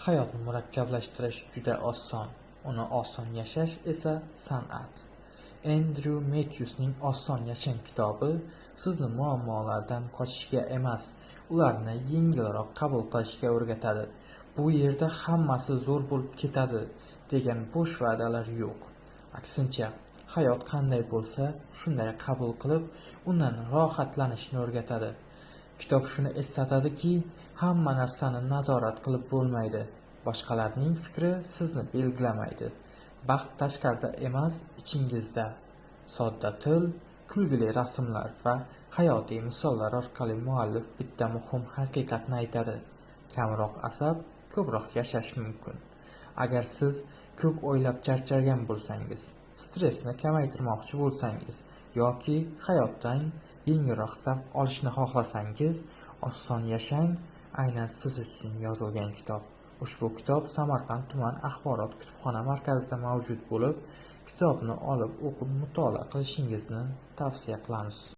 Hayotni murakkablashtirish juda oson, uni oson yashash esa san'at. Endryu Metyusning Oson yashang kitobi sizni muammolardan qochishga emas, ularni yengilroq qabul qilishga o'rgatadi. Bu yerda hammasi zo'r bo'lib ketadi degan bo'sh va'dalar yo'q. Aksincha, hayot qanday bo'lsa, shunday qabul qilib, undan rohatlanishni o'rgatadi. Kitob shuni eslatadiki, hamma narsani nazorat qilib bo'lmaydi. Boshqalarning fikri sizni belgilamaydi. Baxt tashqarida emas, ichingizda. Sodda til, kulgili rasmlar va hayotiy misollar orqali muallif bitta muhim haqiqatni aytadi. Kamroq asab, ko'proq yashash mumkin. Agar siz ko'p o'ylab charchagan bo'lsangiz, stressni kamaytirmoqchi bo'lsangiz yoki hayotdan yengilroq zavq olishni xohlasangiz, Oson yashang aynan siz uchun yozilgan kitob. Ushbu kitob Samarqand tuman axborot kutubxona markazida mavjud bo'lib, kitobni olib o'qib mutolaa qilishingizni tavsiya qilamiz.